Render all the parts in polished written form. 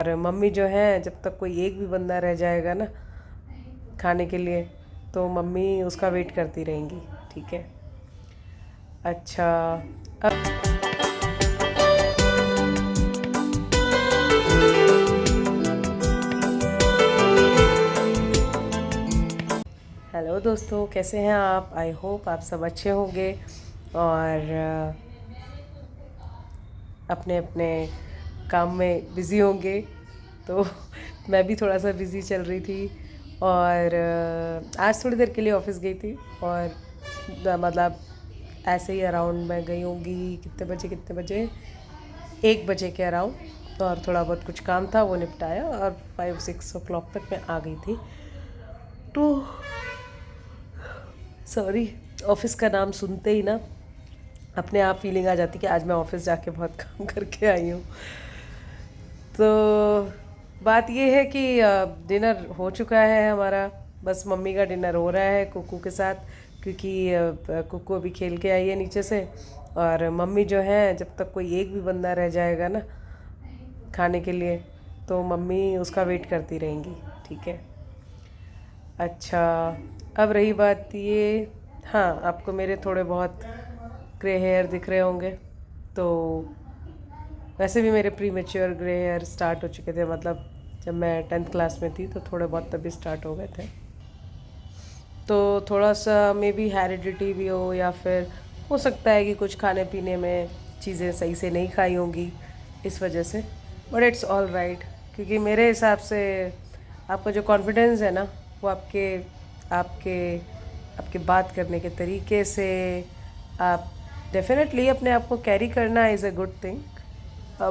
और मम्मी जो है, जब तक कोई एक भी बंदा रह जाएगा ना खाने के लिए, तो मम्मी उसका वेट करती रहेंगी। ठीक है। अच्छा। अब हेलो दोस्तों, कैसे हैं आप? आई होप आप सब अच्छे होंगे और अपने अपने काम में बिज़ी होंगे। तो मैं भी थोड़ा सा बिज़ी चल रही थी और आज थोड़ी देर के लिए ऑफिस गई थी और मतलब ऐसे ही अराउंड मैं गई होंगी कितने बजे 1 बजे के अराउंड। और थोड़ा बहुत कुछ काम था वो निपटाया और 5-6 o'clock तक मैं आ गई थी। तो सॉरी, ऑफिस का नाम सुनते ही ना अपने आप फीलिंग आ जाती कि आज मैं ऑफिस जाके बहुत काम करके आई हूँ। तो बात ये है कि डिनर हो चुका है हमारा। बस मम्मी का डिनर हो रहा है कुकू के साथ, क्योंकि कुकू अभी खेल के आई है नीचे से। और मम्मी जो है, जब तक कोई एक भी बंदा रह जाएगा ना खाने के लिए, तो मम्मी उसका वेट करती रहेंगी। ठीक है। अच्छा, अब रही बात ये, हाँ, आपको मेरे थोड़े बहुत ग्रे हेयर दिख रहे होंगे। तो वैसे भी मेरे premature grey hair start हो चुके थे, मतलब जब मैं 10th क्लास में थी तो थोड़े बहुत तभी स्टार्ट हो गए थे। तो थोड़ा सा मे बी हेरिडिटी भी हो, या फिर हो सकता है कि कुछ खाने पीने में चीज़ें सही से नहीं खाई होंगी इस वजह से। बट इट्स ऑल राइट, क्योंकि मेरे हिसाब से आपका जो कॉन्फिडेंस है ना, वो आपके आपके आपके बात करने के तरीके से, आप डेफिनेटली अपने आप को कैरी करना is a good thing.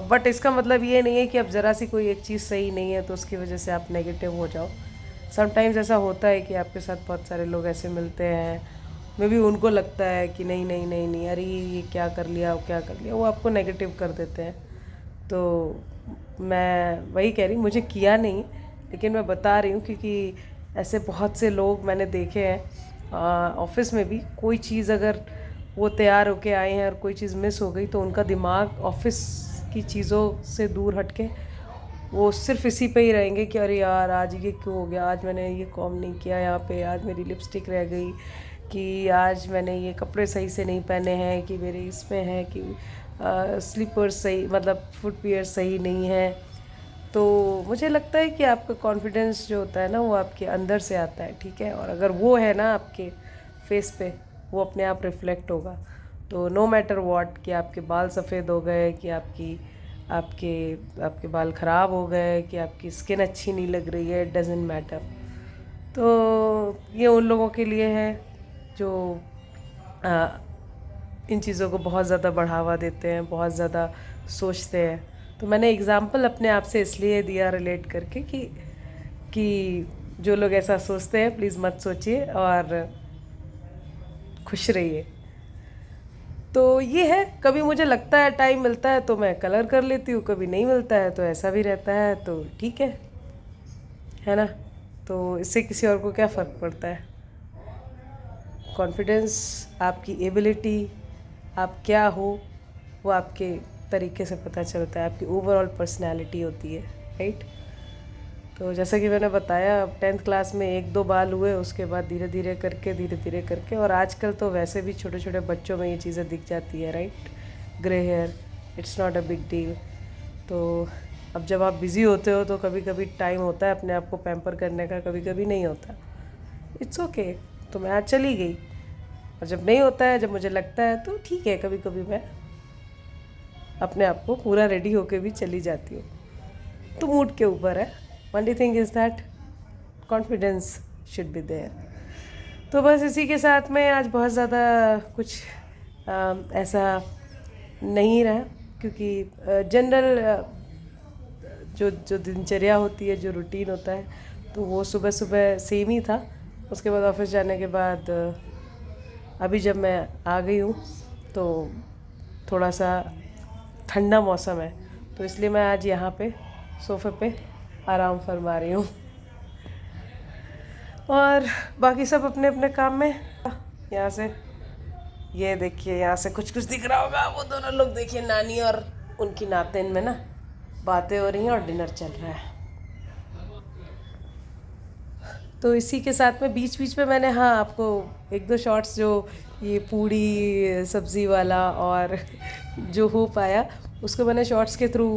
But इसका मतलब ये नहीं है कि अब ज़रा सी कोई एक चीज़ सही नहीं है तो उसकी वजह से आप नेगेटिव हो जाओ। समटाइम्स ऐसा होता है कि आपके साथ बहुत सारे लोग ऐसे मिलते हैं, मे बी उनको लगता है कि नहीं नहीं नहीं नहीं, अरे ये क्या कर लिया, वो क्या कर लिया, वो आपको नेगेटिव कर देते हैं। तो मैं वही कह रही, मुझे किया नहीं, लेकिन मैं बता रही हूँ क्योंकि ऐसे बहुत से लोग मैंने देखे हैं ऑफिस में भी। कोई चीज़ अगर वो तैयार होके आए हैं और कोई चीज़ मिस हो गई तो उनका दिमाग ऑफिस की चीज़ों से दूर हटके वो सिर्फ इसी पे ही रहेंगे कि अरे यार आज ये क्यों हो गया, आज मैंने ये कॉम नहीं किया यहाँ पे, आज मेरी लिपस्टिक रह गई, कि आज मैंने ये कपड़े सही से नहीं पहने हैं, कि मेरे इसमें है कि स्लीपर्स सही, मतलब फुटवियर सही नहीं है। तो मुझे लगता है कि आपका कॉन्फिडेंस जो होता है ना, वो आपके अंदर से आता है। ठीक है। और अगर वो है ना आपके फेस पे, वो अपने आप रिफ्लेक्ट होगा। तो नो मैटर व्हाट, कि आपके बाल सफ़ेद हो गए, कि आपके आपके बाल ख़राब हो गए, कि आपकी स्किन अच्छी नहीं लग रही है, डजेंट मैटर। तो ये उन लोगों के लिए है जो आ, इन चीज़ों को बहुत ज़्यादा बढ़ावा देते हैं, बहुत ज़्यादा सोचते हैं। तो मैंने एग्ज़ाम्पल अपने आप से इसलिए दिया रिलेट करके कि जो लोग ऐसा सोचते हैं प्लीज़ मत सोचिए और खुश रहिए। तो ये है, कभी मुझे लगता है टाइम मिलता है तो मैं कलर कर लेती हूँ, कभी नहीं मिलता है तो ऐसा भी रहता है, तो ठीक है ना। तो इससे किसी और को क्या फ़र्क पड़ता है। कॉन्फिडेंस, आपकी एबिलिटी, आप क्या हो, वो आपके तरीके से पता चलता है, आपकी ओवरऑल पर्सनैलिटी होती है, राइट। तो जैसा कि मैंने बताया, अब 10th क्लास में 1-2 बाल हुए, उसके बाद धीरे धीरे करके और आजकल तो वैसे भी छोटे छोटे बच्चों में ये चीज़ें दिख जाती है, right. Grey hair, it's not a big deal. तो अब जब आप बिज़ी होते हो तो कभी कभी टाइम होता है अपने आप को पैम्पर करने का, कभी कभी नहीं होता। It's okay. तो मैं आज चली गई, और जब नहीं होता है, जब मुझे लगता है तो ठीक है, कभी कभी मैं अपने आप को पूरा रेडी होके भी चली जाती हूँ। तो मूड के ऊपर है। Only thing is that confidence should be there. तो बस इसी के साथ में आज बहुत ज़्यादा कुछ ऐसा नहीं रहा, क्योंकि जनरल जो जो दिनचर्या होती है, जो रूटीन होता है, तो वो सुबह सुबह सेम ही था। उसके बाद ऑफिस जाने के बाद अभी जब मैं आ गई हूँ तो थोड़ा सा ठंडा मौसम है, तो इसलिए मैं आज यहाँ पे सोफ़े पे आराम फरमा रही हूँ। और बाकी सब अपने अपने काम में। यहाँ से ये देखिए, यहाँ से कुछ कुछ दिख रहा होगा, वो दोनों लोग देखिए, नानी और उनकी नातिन में ना बातें हो रही हैं और डिनर चल रहा है। तो इसी के साथ में बीच बीच में मैंने हाँ आपको एक दो शॉर्ट्स जो ये पूड़ी सब्ज़ी वाला और जो हो पाया उसको मैंने शॉर्ट्स के थ्रू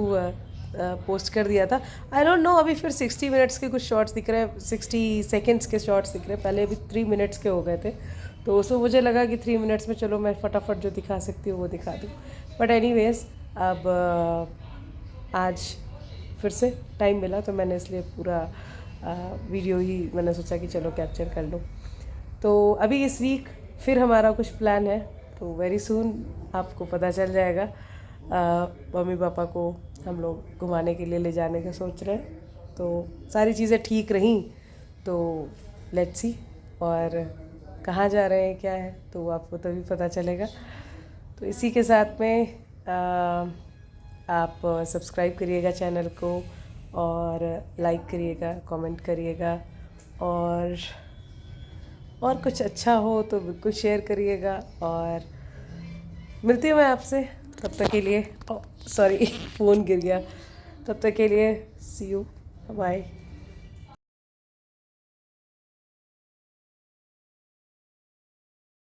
पोस्ट कर दिया था। आई डोंट नो अभी फिर 60 मिनट्स के कुछ शॉर्ट्स दिख रहे हैं, 60 सेकेंड्स के शॉर्ट्स दिख रहे हैं, पहले अभी 3 मिनट्स के हो गए थे। तो उसमें मुझे लगा कि 3 मिनट्स में चलो मैं फटाफट जो दिखा सकती हूँ वो दिखा दूँ। बट एनीवेज अब आज फिर से टाइम मिला तो मैंने इसलिए पूरा वीडियो ही मैंने सोचा कि चलो कैप्चर कर लूँ। तो अभी इस वीक फिर हमारा कुछ प्लान है, तो वेरी सून आपको पता चल जाएगा। मम्मी पापा को हम लोग घुमाने के लिए ले जाने का सोच रहे हैं, तो सारी चीज़ें ठीक रहीं तो लेट्स सी, और कहाँ जा रहे हैं क्या है तो आपको तभी पता चलेगा। तो इसी के साथ में आप सब्सक्राइब करिएगा चैनल को और लाइक करिएगा, कमेंट करिएगा, और कुछ अच्छा हो तो बिल्कुल शेयर करिएगा। और मिलती हूँ मैं आपसे, तब तक के लिए सॉरी फ़ोन गिर गया। तब तक के लिए सी यू, बाय।